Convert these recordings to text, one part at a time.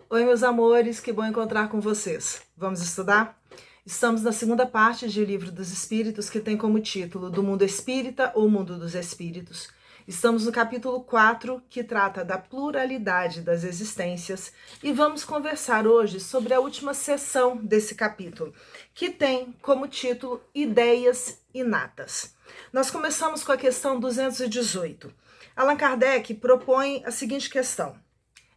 Oi, meus amores, que bom encontrar com vocês. Vamos estudar? Estamos na segunda parte de O Livro dos Espíritos, que tem como título Do Mundo Espírita ou Mundo dos Espíritos. Estamos no capítulo 4, que trata da pluralidade das existências, e vamos conversar hoje sobre a última seção desse capítulo, que tem como título Ideias Inatas. Nós começamos com a questão 218. Allan Kardec propõe a seguinte questão: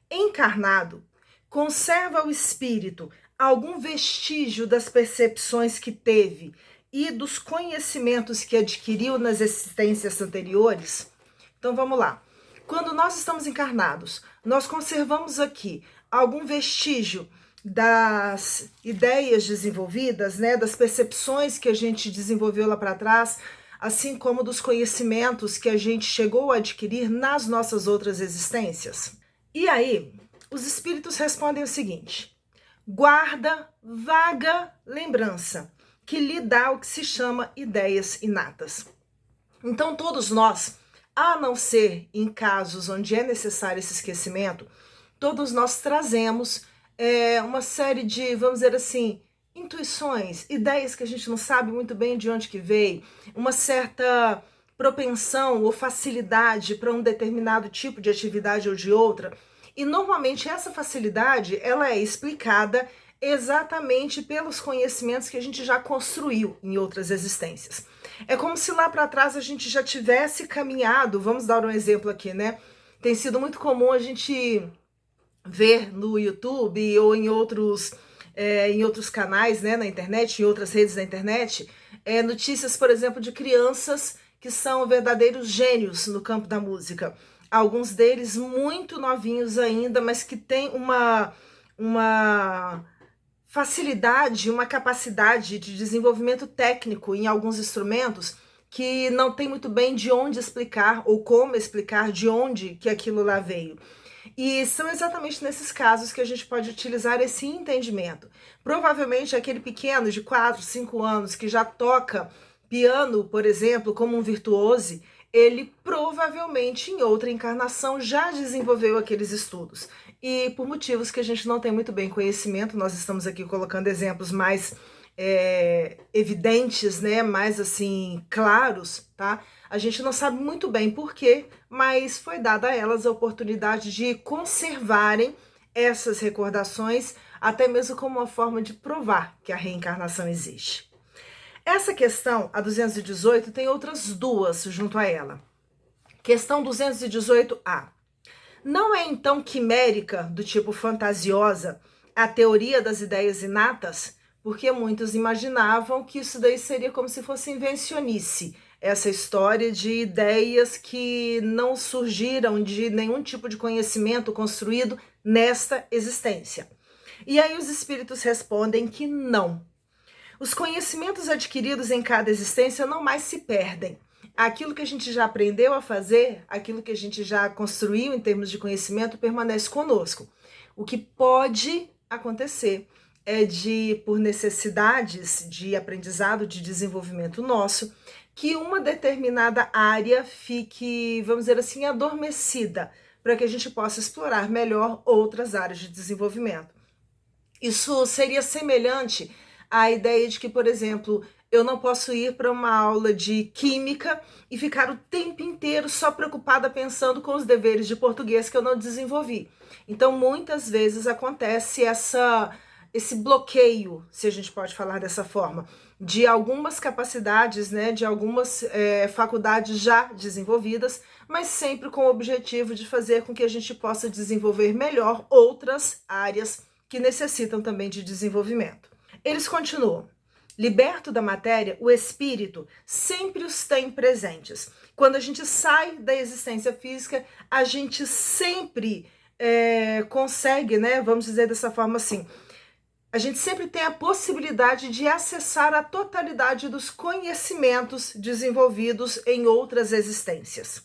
encarnado, conserva o espírito algum vestígio das percepções que teve e dos conhecimentos que adquiriu nas existências anteriores? Então vamos lá. Quando nós estamos encarnados, nós conservamos aqui algum vestígio das ideias desenvolvidas, né, das percepções que a gente desenvolveu lá para trás, assim como dos conhecimentos que a gente chegou a adquirir nas nossas outras existências? E aí, os espíritos respondem o seguinte: guarda vaga lembrança, que lhe dá o que se chama ideias inatas. Então, todos nós, a não ser em casos onde é necessário esse esquecimento, todos nós trazemos uma série de, vamos dizer assim, intuições, ideias que a gente não sabe muito bem de onde que veio, uma certa propensão ou facilidade para um determinado tipo de atividade ou de outra. E normalmente essa facilidade, ela é explicada exatamente pelos conhecimentos que a gente já construiu em outras existências. É como se lá para trás a gente já tivesse caminhado. Vamos dar um exemplo aqui, né? Tem sido muito comum a gente ver no YouTube ou em outros canais, né, na internet, em outras redes da internet, notícias, por exemplo, de crianças que são verdadeiros gênios no campo da música. Alguns deles muito novinhos ainda, mas que têm uma facilidade, uma capacidade de desenvolvimento técnico em alguns instrumentos que não tem muito bem de onde explicar ou como explicar de onde que aquilo lá veio. E são exatamente nesses casos que a gente pode utilizar esse entendimento. Provavelmente aquele pequeno de 4, 5 anos que já toca piano, por exemplo, como um virtuose, ele provavelmente em outra encarnação já desenvolveu aqueles estudos. E por motivos que a gente não tem muito bem conhecimento, nós estamos aqui colocando exemplos mais evidentes, né, mais assim, claros, tá? A gente não sabe muito bem por quê, mas foi dada a elas a oportunidade de conservarem essas recordações, até mesmo como uma forma de provar que a reencarnação existe. Essa questão, a 218, tem outras duas junto a ela. Questão 218A. Não é então quimérica, do tipo fantasiosa, a teoria das ideias inatas? Porque muitos imaginavam que isso daí seria como se fosse invencionice, essa história de ideias que não surgiram de nenhum tipo de conhecimento construído nesta existência. E aí os espíritos respondem que não. Os conhecimentos adquiridos em cada existência não mais se perdem. Aquilo que a gente já aprendeu a fazer, aquilo que a gente já construiu em termos de conhecimento, permanece conosco. O que pode acontecer é de, por necessidades de aprendizado, de desenvolvimento nosso, que uma determinada área fique, vamos dizer assim, adormecida, para que a gente possa explorar melhor outras áreas de desenvolvimento. Isso seria semelhante à ideia de que, por exemplo, eu não posso ir para uma aula de química e ficar o tempo inteiro só preocupada pensando com os deveres de português que eu não desenvolvi. Então, muitas vezes acontece esse bloqueio, se a gente pode falar dessa forma, de algumas capacidades, né, de algumas faculdades já desenvolvidas, mas sempre com o objetivo de fazer com que a gente possa desenvolver melhor outras áreas que necessitam também de desenvolvimento. Eles continuam: liberto da matéria, o espírito sempre os tem presentes. Quando a gente sai da existência física, a gente sempre consegue, né, vamos dizer dessa forma assim, a gente sempre tem a possibilidade de acessar a totalidade dos conhecimentos desenvolvidos em outras existências.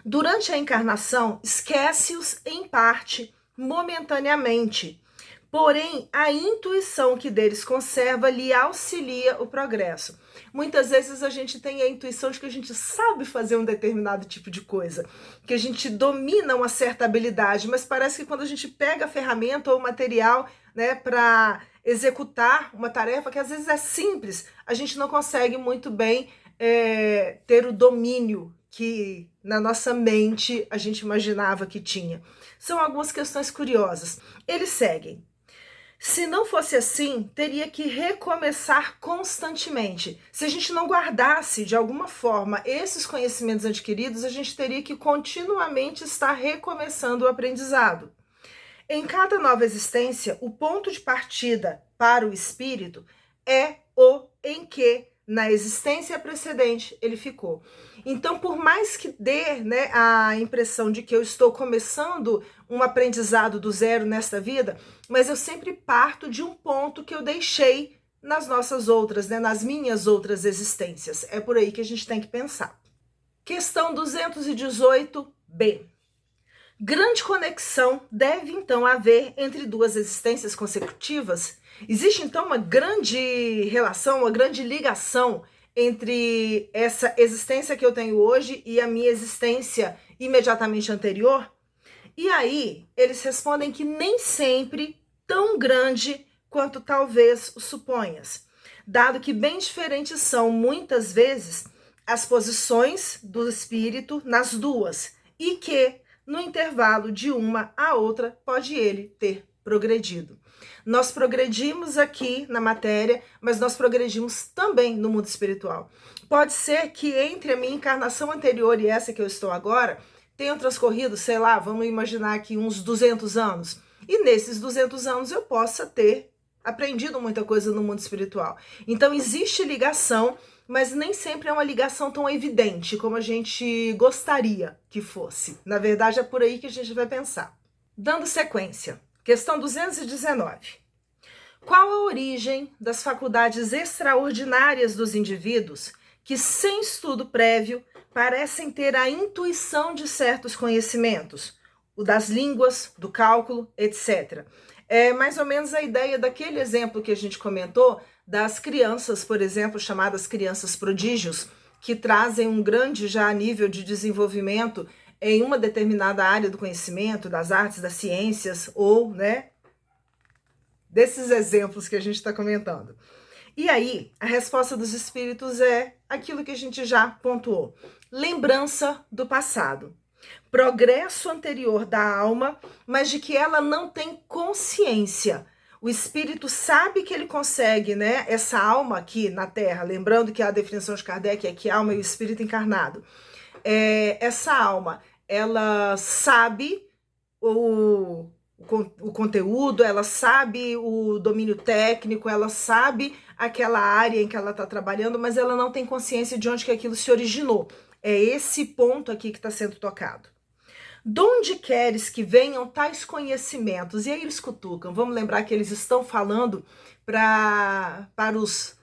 Durante a encarnação, esquece-os em parte, momentaneamente, Porém, a intuição que deles conserva lhe auxilia o progresso. Muitas vezes a gente tem a intuição de que a gente sabe fazer um determinado tipo de coisa, que a gente domina uma certa habilidade, mas parece que quando a gente pega a ferramenta ou o material, né, para executar uma tarefa que às vezes é simples, a gente não consegue muito bem ter o domínio que na nossa mente a gente imaginava que tinha. São algumas questões curiosas. Eles seguem. Se não fosse assim, teria que recomeçar constantemente. Se a gente não guardasse de alguma forma esses conhecimentos adquiridos, a gente teria que continuamente estar recomeçando o aprendizado. Em cada nova existência, o ponto de partida para o espírito é o em que na existência precedente ele ficou. Então, por mais que dê, né, a impressão de que eu estou começando um aprendizado do zero nesta vida, mas eu sempre parto de um ponto que eu deixei nas nossas outras, né, nas minhas outras existências. É por aí que a gente tem que pensar. Questão 218b. Grande conexão deve então haver entre duas existências consecutivas? Existe então uma grande relação, uma grande ligação entre essa existência que eu tenho hoje e a minha existência imediatamente anterior? E aí eles respondem que nem sempre tão grande quanto talvez o suponhas, dado que bem diferentes são muitas vezes as posições do espírito nas duas e que no intervalo de uma a outra, pode ele ter progredido. Nós progredimos aqui na matéria, mas nós progredimos também no mundo espiritual. Pode ser que entre a minha encarnação anterior e essa que eu estou agora, tenham transcorrido, sei lá, vamos imaginar aqui uns 200 anos. E nesses 200 anos eu possa ter aprendido muita coisa no mundo espiritual. Então existe ligação, mas nem sempre é uma ligação tão evidente como a gente gostaria que fosse. Na verdade, é por aí que a gente vai pensar. Dando sequência, questão 219. Qual a origem das faculdades extraordinárias dos indivíduos que, sem estudo prévio, parecem ter a intuição de certos conhecimentos? O das línguas, do cálculo, etc. É mais ou menos a ideia daquele exemplo que a gente comentou das crianças, por exemplo, chamadas crianças prodígios, que trazem um grande já nível de desenvolvimento em uma determinada área do conhecimento, das artes, das ciências, ou, né, desses exemplos que a gente está comentando. E aí, a resposta dos espíritos é aquilo que a gente já pontuou. Lembrança do passado. Progresso anterior da alma, mas de que ela não tem consciência. O espírito sabe que ele consegue, né, essa alma aqui na Terra, lembrando que a definição de Kardec é que a alma é o espírito encarnado. Essa alma, ela sabe o conteúdo, ela sabe o domínio técnico, ela sabe aquela área em que ela está trabalhando, mas ela não tem consciência de onde que aquilo se originou. É esse ponto aqui que está sendo tocado. Donde queres que venham tais conhecimentos? E aí eles cutucam. Vamos lembrar que eles estão falando para os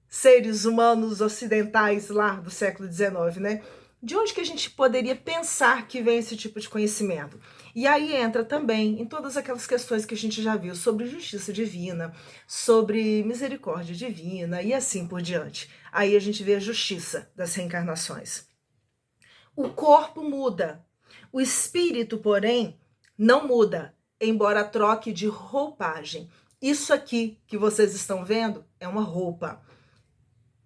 seres humanos ocidentais lá do século XIX, né? De onde que a gente poderia pensar que vem esse tipo de conhecimento? E aí entra também em todas aquelas questões que a gente já viu sobre justiça divina, sobre misericórdia divina e assim por diante. Aí a gente vê a justiça das reencarnações. O corpo muda. O espírito, porém, não muda, embora troque de roupagem. Isso aqui que vocês estão vendo é uma roupa.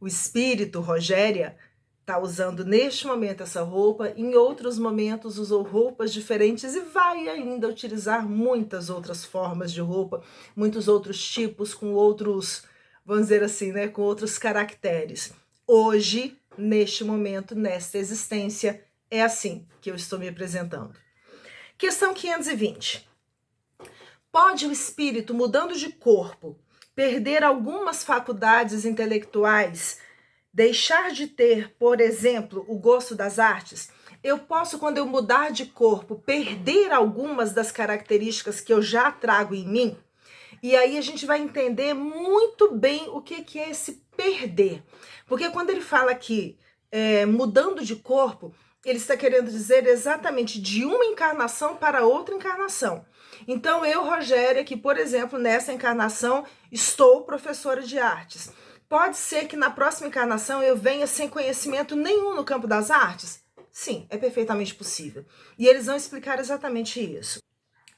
O espírito, Rogéria, está usando neste momento essa roupa, em outros momentos usou roupas diferentes e vai ainda utilizar muitas outras formas de roupa, muitos outros tipos, com outros, vamos dizer assim, né, com outros caracteres. Hoje, neste momento, nesta existência, é assim que eu estou me apresentando. Questão 520. Pode o espírito, mudando de corpo, perder algumas faculdades intelectuais, deixar de ter, por exemplo, o gosto das artes? Eu posso, quando eu mudar de corpo, perder algumas das características que eu já trago em mim? E aí a gente vai entender muito bem o que é esse perder. Porque quando ele fala aqui, mudando de corpo, ele está querendo dizer exatamente de uma encarnação para outra encarnação. Então, eu, Rogéria, que, por exemplo, nessa encarnação, estou professora de artes. Pode ser que na próxima encarnação eu venha sem conhecimento nenhum no campo das artes? Sim, é perfeitamente possível. E eles vão explicar exatamente isso.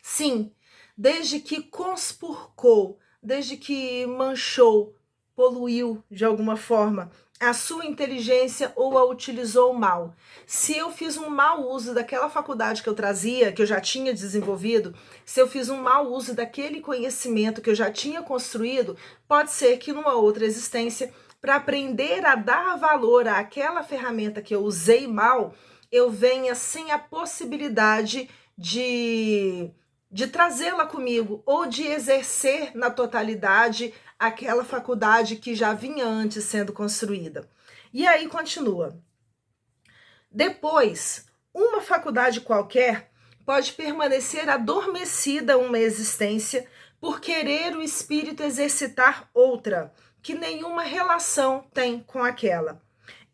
Sim, desde que conspurcou, desde que manchou, poluiu de alguma forma a sua inteligência ou a utilizou mal. Se eu fiz um mau uso daquela faculdade que eu trazia, que eu já tinha desenvolvido, se eu fiz um mau uso daquele conhecimento que eu já tinha construído, pode ser que numa outra existência, para aprender a dar valor àquela ferramenta que eu usei mal, eu venha sem a possibilidade de trazê-la comigo ou de exercer na totalidade aquela faculdade que já vinha antes sendo construída. E aí continua. Depois, uma faculdade qualquer pode permanecer adormecida uma existência por querer o espírito exercitar outra, que nenhuma relação tem com aquela.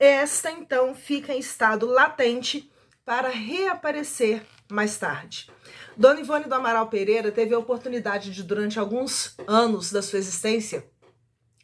Esta, então, fica em estado latente para reaparecer mais tarde. Dona Ivone do Amaral Pereira teve a oportunidade de, durante alguns anos da sua existência,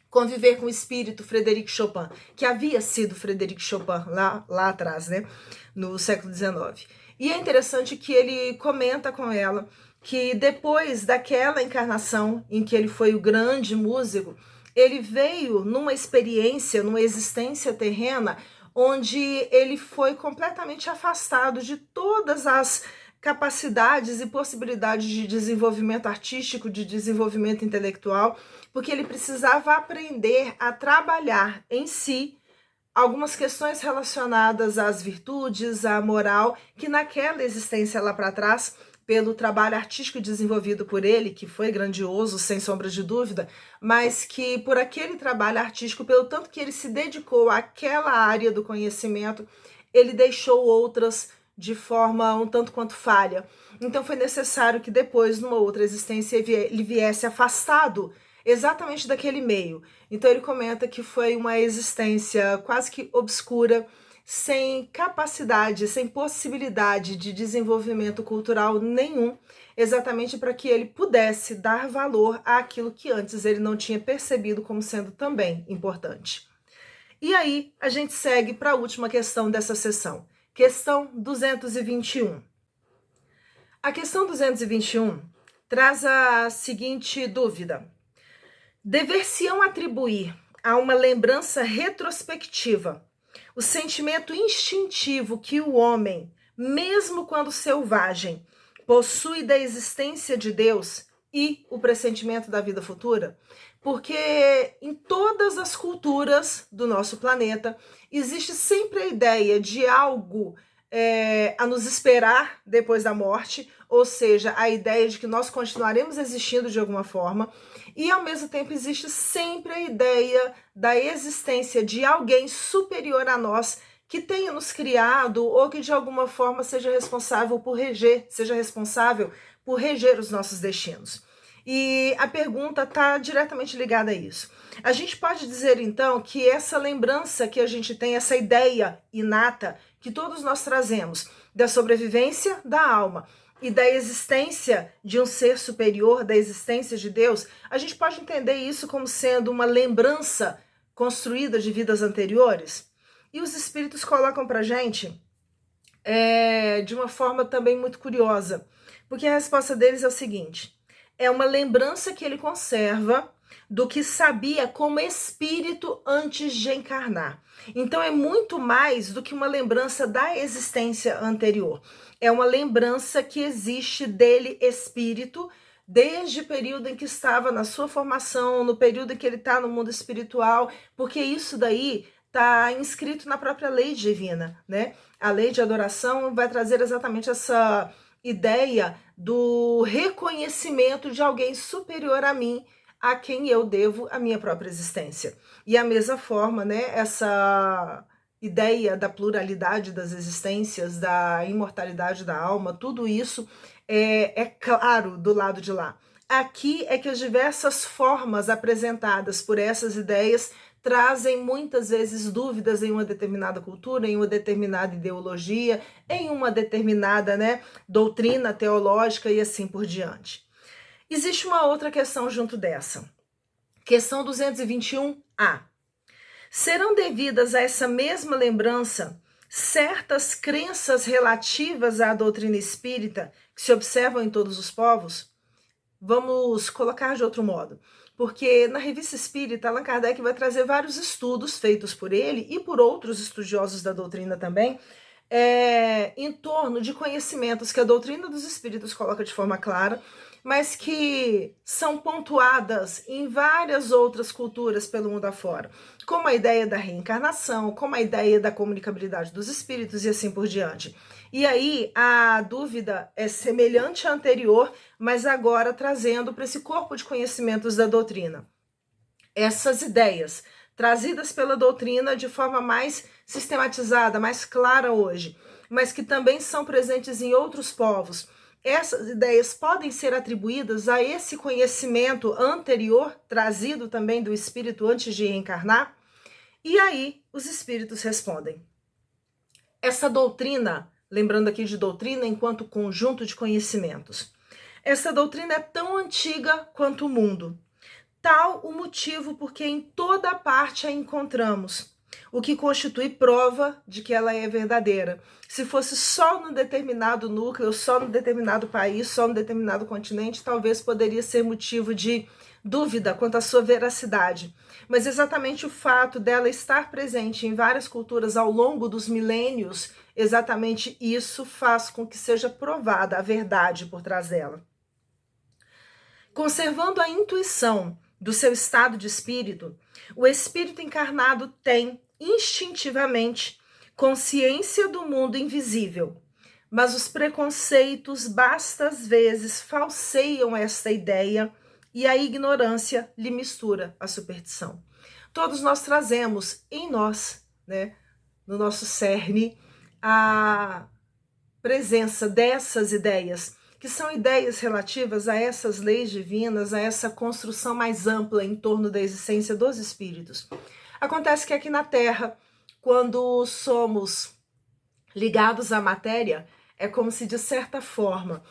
conviver com o espírito Frederic Chopin, que havia sido Frederic Chopin lá atrás, né, no século XIX. E é interessante que ele comenta com ela que depois daquela encarnação em que ele foi o grande músico, ele veio numa experiência, numa existência terrena, onde ele foi completamente afastado de todas as capacidades e possibilidades de desenvolvimento artístico, de desenvolvimento intelectual, porque ele precisava aprender a trabalhar em si algumas questões relacionadas às virtudes, à moral, que naquela existência lá para trás, pelo trabalho artístico desenvolvido por ele, que foi grandioso, sem sombra de dúvida, mas que por aquele trabalho artístico, pelo tanto que ele se dedicou àquela área do conhecimento, ele deixou outras de forma um tanto quanto falha. Então foi necessário que depois, numa outra existência, ele viesse afastado exatamente daquele meio. Então ele comenta que foi uma existência quase que obscura, sem capacidade, sem possibilidade de desenvolvimento cultural nenhum, exatamente para que ele pudesse dar valor àquilo que antes ele não tinha percebido como sendo também importante. E aí a gente segue para a última questão dessa sessão, questão 221. A questão 221 traz a seguinte dúvida: dever-se-ão atribuir a uma lembrança retrospectiva o sentimento instintivo que o homem, mesmo quando selvagem, possui da existência de Deus e o pressentimento da vida futura? Porque em todas as culturas do nosso planeta existe sempre a ideia de algo a nos esperar depois da morte, ou seja, a ideia de que nós continuaremos existindo de alguma forma, e ao mesmo tempo existe sempre a ideia da existência de alguém superior a nós que tenha nos criado ou que de alguma forma seja responsável por reger os nossos destinos. E a pergunta está diretamente ligada a isso. A gente pode dizer, então, que essa lembrança que a gente tem, essa ideia inata que todos nós trazemos da sobrevivência da alma e da existência de um ser superior, da existência de Deus, a gente pode entender isso como sendo uma lembrança construída de vidas anteriores? E os espíritos colocam pra gente de uma forma também muito curiosa, porque a resposta deles é o seguinte: é uma lembrança que ele conserva do que sabia como espírito antes de encarnar. Então é muito mais do que uma lembrança da existência anterior. É uma lembrança que existe dele espírito, desde o período em que estava na sua formação, no período em que ele está no mundo espiritual, porque isso daí está inscrito na própria lei divina, né? A lei de adoração vai trazer exatamente essa ideia do reconhecimento de alguém superior a mim, a quem eu devo a minha própria existência. E a mesma forma, né, essa ideia da pluralidade das existências, da imortalidade da alma, tudo isso é claro do lado de lá. Aqui é que as diversas formas apresentadas por essas ideias trazem muitas vezes dúvidas em uma determinada cultura, em uma determinada ideologia, em uma determinada, doutrina teológica e assim por diante. Existe uma outra questão junto dessa. Questão 221A. Serão devidas a essa mesma lembrança certas crenças relativas à doutrina espírita que se observam em todos os povos? Vamos colocar de outro modo. Porque na Revista Espírita, Allan Kardec vai trazer vários estudos feitos por ele e por outros estudiosos da doutrina também, em torno de conhecimentos que a doutrina dos espíritos coloca de forma clara, mas que são pontuadas em várias outras culturas pelo mundo afora, como a ideia da reencarnação, como a ideia da comunicabilidade dos espíritos e assim por diante. E aí a dúvida é semelhante à anterior, mas agora trazendo para esse corpo de conhecimentos da doutrina. Essas ideias trazidas pela doutrina de forma mais sistematizada, mais clara hoje, mas que também são presentes em outros povos. Essas ideias podem ser atribuídas a esse conhecimento anterior, trazido também do espírito antes de reencarnar? E aí os espíritos respondem. Essa doutrina, lembrando aqui de doutrina enquanto conjunto de conhecimentos, essa doutrina é tão antiga quanto o mundo. Tal o motivo porque em toda parte a encontramos, o que constitui prova de que ela é verdadeira. Se fosse só num determinado núcleo, só num determinado país, só num determinado continente, talvez poderia ser motivo de dúvida quanto à sua veracidade. Mas exatamente o fato dela estar presente em várias culturas ao longo dos milênios, exatamente isso faz com que seja provada a verdade por trás dela. Conservando a intuição do seu estado de espírito, o espírito encarnado tem, instintivamente, consciência do mundo invisível, mas os preconceitos bastas vezes falseiam esta ideia e a ignorância lhe mistura a superstição. Todos nós trazemos em nós, no nosso cerne, a presença dessas ideias, que são ideias relativas a essas leis divinas, a essa construção mais ampla em torno da existência dos espíritos. Acontece que aqui na Terra, quando somos ligados à matéria, é como se, de certa forma,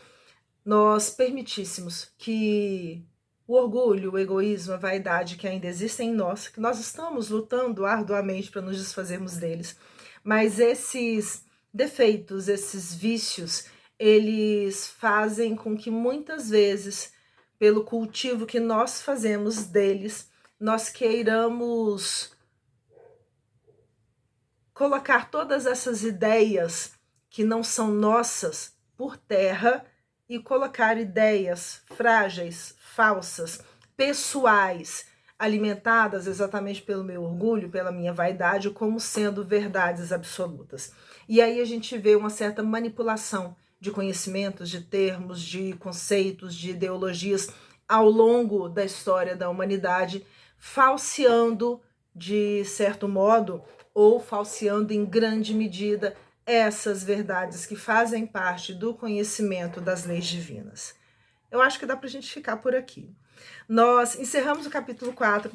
nós permitíssemos que o orgulho, o egoísmo, a vaidade que ainda existem em nós, que nós estamos lutando arduamente para nos desfazermos deles, mas esses defeitos, esses vícios, eles fazem com que muitas vezes, pelo cultivo que nós fazemos deles, nós queiramos colocar todas essas ideias que não são nossas por terra e colocar ideias frágeis, falsas, pessoais, alimentadas exatamente pelo meu orgulho, pela minha vaidade, como sendo verdades absolutas. E aí a gente vê uma certa manipulação de conhecimentos, de termos, de conceitos, de ideologias ao longo da história da humanidade, falseando de certo modo ou falseando em grande medida essas verdades que fazem parte do conhecimento das leis divinas. Eu acho que dá para a gente ficar por aqui. Nós encerramos o capítulo 4.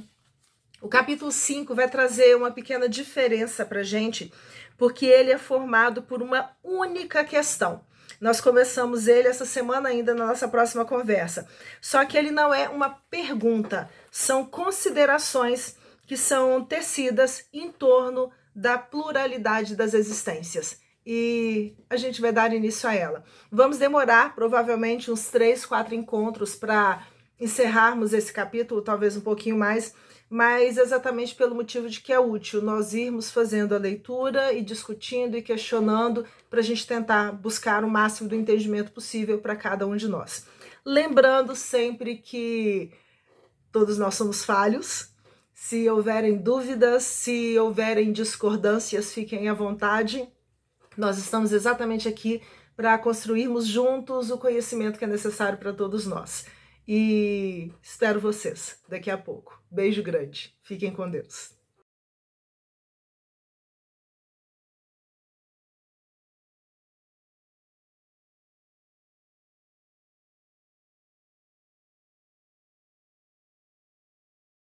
O capítulo 5 vai trazer uma pequena diferença para a gente, porque ele é formado por uma única questão. Nós começamos ele essa semana ainda na nossa próxima conversa. Só que ele não é uma pergunta, são considerações que são tecidas em torno da pluralidade das existências. E a gente vai dar início a ela. Vamos demorar provavelmente uns 3, 4 encontros para encerrarmos esse capítulo, talvez um pouquinho mais, mas exatamente pelo motivo de que é útil nós irmos fazendo a leitura e discutindo e questionando para a gente tentar buscar o máximo do entendimento possível para cada um de nós. Lembrando sempre que todos nós somos falhos. Se houverem dúvidas, se houverem discordâncias, fiquem à vontade. Nós estamos exatamente aqui para construirmos juntos o conhecimento que é necessário para todos nós. E espero vocês daqui a pouco. Beijo grande. Fiquem com Deus.